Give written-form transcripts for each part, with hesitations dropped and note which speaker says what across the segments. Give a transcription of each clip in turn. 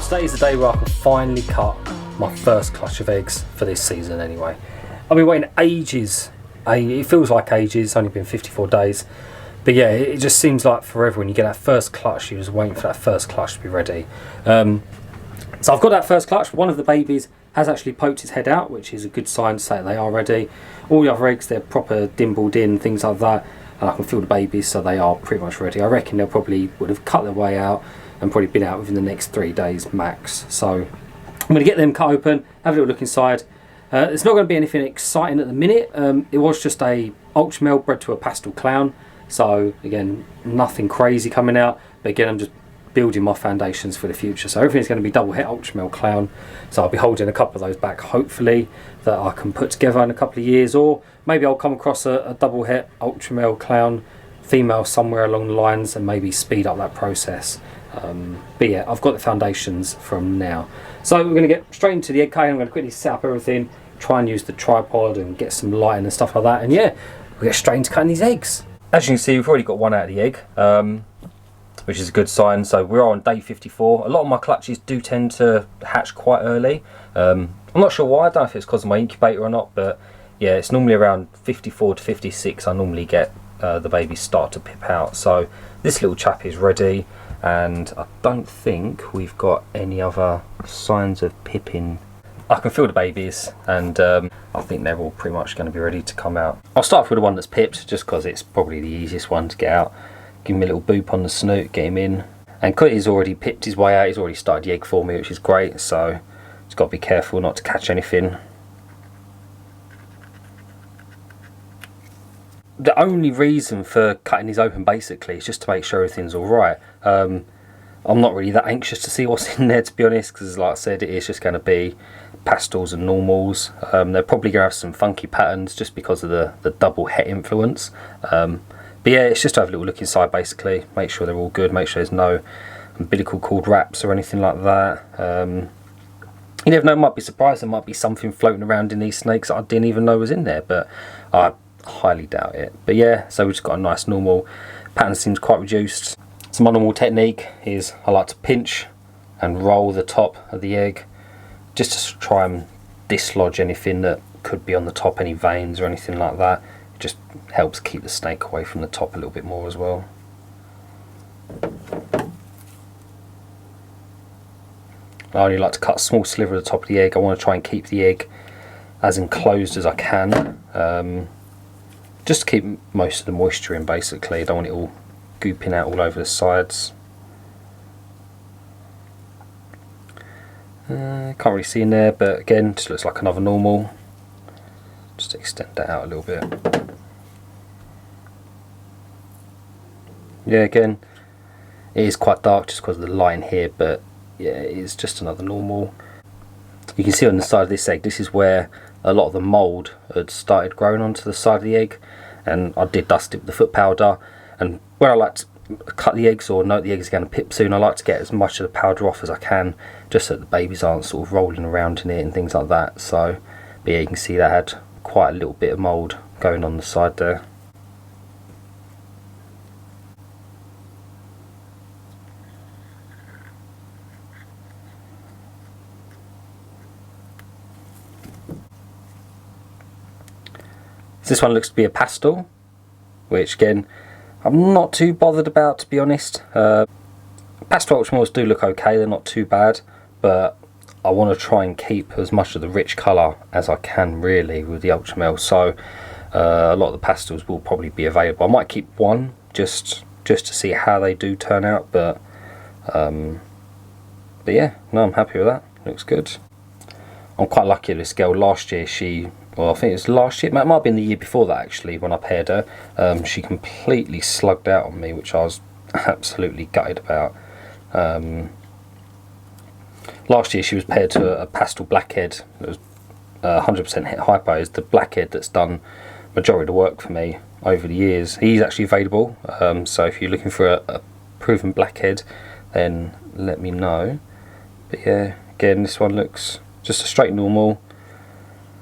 Speaker 1: today is the day where I can finally cut my first clutch of eggs for this season anyway. I've been waiting ages. It feels like ages, it's only been 54 days. But yeah, it just seems like forever when you get that first clutch. You was waiting for that first clutch to be ready. So I've got that first clutch. One of the babies has actually poked its head out, which is a good sign to say they are ready. All the other eggs, they're proper dimbled in, things like that. And I can feel the babies, so they are pretty much ready. I reckon they probably would have cut their way out and probably been out within the next 3 days max. So I'm going to get them cut open, have a little look inside. It's not going to be anything exciting at the minute. It was just a Ultramel bred to a Pastel Clown. So again, nothing crazy coming out. But again, I'm just building my foundations for the future. So everything's going to be double het Ultramel Clown. So I'll be holding a couple of those back, hopefully, that I can put together in a couple of years. Or maybe I'll come across a double het Ultramel Clown female somewhere along the lines and maybe speed up that process. But yeah, I've got the foundations from now. So we're going to get straight into the egg cutting. I'm going to quickly set up everything, try and use the tripod and get some lighting and stuff like that. And yeah, we'll get straight into cutting these eggs. As you can see, we've already got one out of the egg, which is a good sign. So we're on day 54. A lot of my clutches do tend to hatch quite early. I'm not sure why. I don't know if it's because of my incubator or not, but yeah, it's normally around 54 to 56 I normally get the babies start to pip out. So this little chap is ready, and I don't think we've got any other signs of pipping. I can feel the babies, and I think they're all pretty much going to be ready to come out. I'll start with the one that's pipped, just because it's probably the easiest one to get out. Give him a little boop on the snoot, get him in. And because he's already pipped his way out, he's already started the egg for me, which is great, so just got to be careful not to catch anything. The only reason for cutting these open basically is just to make sure everything's alright. I'm not really that anxious to see what's in there, to be honest, because like I said, it is just going to be pastels and normals. They're probably going to have some funky patterns just because of the double het influence. But yeah, it's just to have a little look inside basically, make sure they're all good, make sure there's no umbilical cord wraps or anything like that. You never know, I might be surprised, there might be something floating around in these snakes that I didn't even know was in there, but I highly doubt it. But yeah, so we've just got a nice normal pattern, seems quite reduced. So my normal technique is I like to pinch and roll the top of the egg just to try and dislodge anything that could be on the top, any veins or anything like that. It just helps keep the snake away from the top a little bit more as well. I only like to cut a small sliver of the top of the egg. I want to try and keep the egg as enclosed as I can, just to keep most of the moisture in basically. I don't want it all gooping out all over the sides. Can't really see in there, but again, just looks like another normal. Just extend that out a little bit. Yeah, again, it is quite dark just because of the line here, but yeah, it is just another normal. You can see on the side of this egg, this is where a lot of the mould had started growing onto the side of the egg, and I did dust it with the foot powder. And where I like to cut the eggs or know the eggs are going to pip soon, I like to get as much of the powder off as I can, just so that the babies aren't sort of rolling around in it and things like that. So, but yeah, you can see that had quite a little bit of mould going on the side there. This one looks to be a pastel, which again, I'm not too bothered about, to be honest. Pastel Ultramels do look okay, they're not too bad, but I want to try and keep as much of the rich colour as I can really with the Ultramel. So a lot of the pastels will probably be available. I might keep one just to see how they do turn out, but yeah, no, I'm happy with that. Looks good. I'm quite lucky with this girl. Last year well, I think it was last year, it might have been the year before that actually, when I paired her. She completely slugged out on me, which I was absolutely gutted about. Last year she was paired to a pastel blackhead. It was 100% het hypo. Is the blackhead that's done majority of the work for me over the years. He's actually available, so if you're looking for a proven blackhead, then let me know. But yeah, again, this one looks just a straight normal.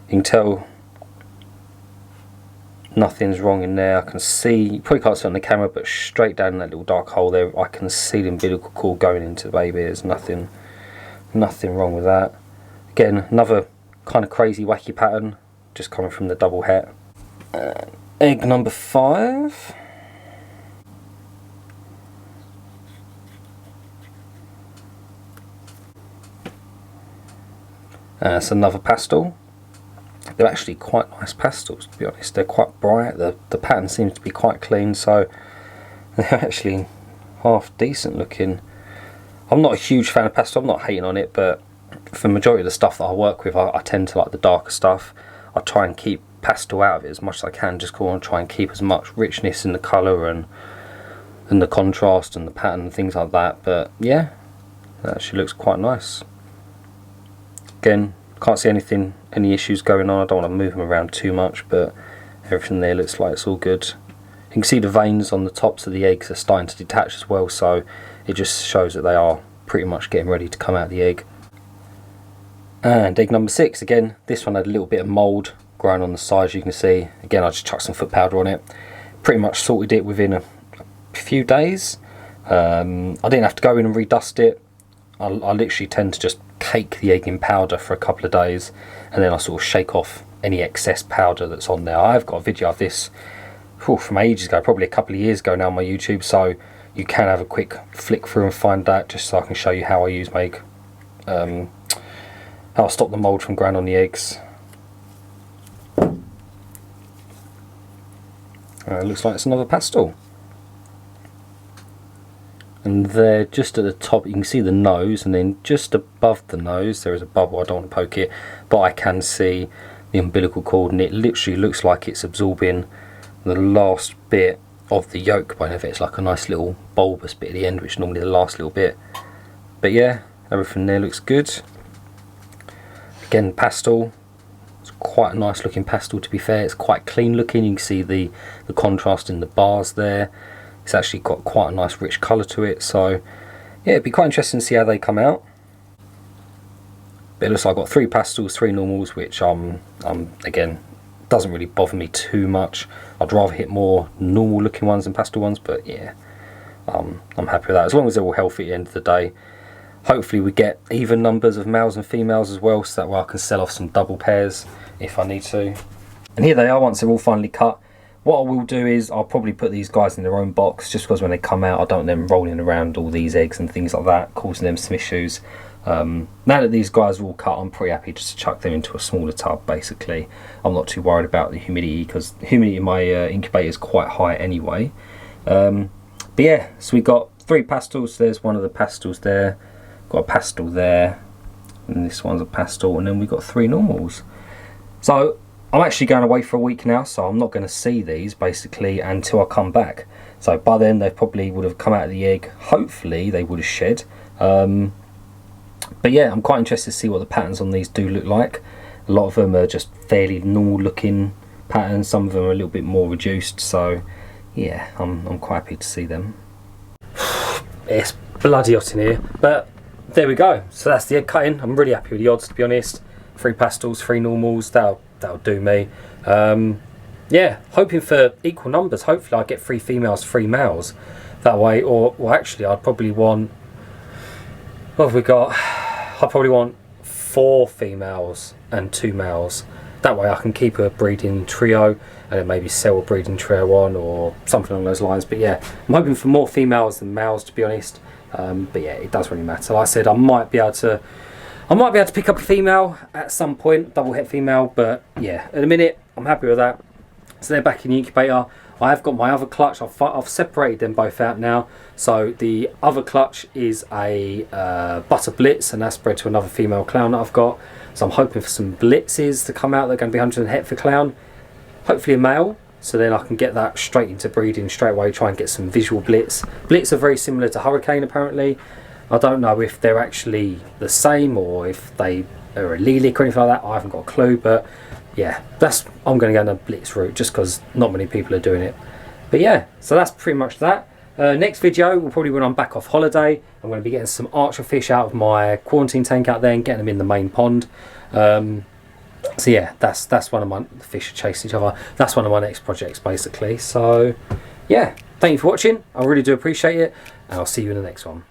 Speaker 1: You can tell nothing's wrong in there. I can see, you probably can't see it on the camera, but straight down that little dark hole there, I can see the umbilical cord going into the baby. There's nothing nothing wrong with that. Again, another kind of crazy wacky pattern, just coming from the double het. Egg number 5. It's another pastel. They're actually quite nice pastels, to be honest. They're quite bright, the pattern seems to be quite clean, so they're actually half decent looking. I'm not a huge fan of pastel, I'm not hating on it, but for the majority of the stuff that I work with, I tend to like the darker stuff. I try and keep pastel out of it as much as I can, just go on try and keep as much richness in the colour and the contrast and the pattern and things like that. But yeah, that actually looks quite nice. Again, can't see any issues going on. I don't want to move them around too much, but everything there looks like it's all good. You can see the veins on the tops of the eggs are starting to detach as well, so it just shows that they are pretty much getting ready to come out of the egg. And egg number 6, again, this one had a little bit of mould growing on the sides, you can see. Again, I just chucked some foot powder on it. Pretty much sorted it within a few days. I didn't have to go in and redust it. I literally tend to just cake the egg in powder for a couple of days, and then I sort of shake off any excess powder that's on there. I've got a video of this from ages ago, probably a couple of years ago now on my YouTube, so you can have a quick flick through and find that, just so I can show you how I use my egg, how I stop the mould from growing on the eggs. It looks like it's another pastel. And there, just at the top, you can see the nose, and then just above the nose there is a bubble. I don't want to poke it, but I can see the umbilical cord, and it literally looks like it's absorbing the last bit of the yolk bone of it. It's like a nice little bulbous bit at the end, which is normally the last little bit. But yeah, everything there looks good. Again, pastel. It's quite a nice looking pastel, to be fair. It's quite clean looking. You can see the contrast in the bars there. It's actually got quite a nice rich colour to it, so yeah, it'd be quite interesting to see how they come out. But it looks like I've got 3 pastels, 3 normals, which again, doesn't really bother me too much. I'd rather hit more normal looking ones than pastel ones, but yeah, I'm happy with that, as long as they're all healthy at the end of the day. Hopefully we get even numbers of males and females as well, so that way I can sell off some double pairs if I need to. And here they are once they're all finally cut. What I will do is I'll probably put these guys in their own box, just because when they come out I don't want them rolling around all these eggs and things like that, causing them some issues. Now that these guys are all cut, I'm pretty happy just to chuck them into a smaller tub basically. I'm not too worried about the humidity, because the humidity in my incubator is quite high anyway. But yeah, so we got 3 pastels. There's one of the pastels there, got a pastel there, and this one's a pastel, and then we've got 3 normals. So I'm actually going away for a week now, so I'm not going to see these basically until I come back. So by then they probably would have come out of the egg. Hopefully they would have shed. But yeah, I'm quite interested to see what the patterns on these do look like. A lot of them are just fairly normal looking patterns. Some of them are a little bit more reduced. So yeah, I'm quite happy to see them. It's bloody hot in here, but there we go. So that's the egg cutting. I'm really happy with the odds, to be honest. 3 pastels, 3 normals. That'll do me. Yeah, hoping for equal numbers. Hopefully I get 3 females, 3 males that way. Or well, actually I'd probably want, what have we got? I probably want 4 females and 2 males. That way I can keep a breeding trio and then maybe sell a breeding trio on or something along those lines. But yeah, I'm hoping for more females than males, to be honest. But yeah, it doesn't really matter. Like I said, I might be able to pick up a female at some point, double het female, but yeah, at the minute I'm happy with that. So they're back in the incubator. I have got my other clutch. I've separated them both out now. So the other clutch is a butter blitz, and that's bred to another female clown that I've got. So I'm hoping for some blitzes to come out. They're going to be 100 het for clown. Hopefully a male, so then I can get that straight into breeding straight away, try and get some visual blitz. Blitz are very similar to hurricane apparently. I don't know if they're actually the same or if they are a lilac or anything like that. I haven't got a clue, but yeah, I'm going to go on the blitz route just because not many people are doing it. But yeah, so that's pretty much that. Next video will probably when I'm back off holiday. I'm going to be getting some archer fish out of my quarantine tank out there and getting them in the main pond. So yeah, that's one of my, the fish chase each other. That's one of my next projects basically. So yeah, thank you for watching. I really do appreciate it, and I'll see you in the next one.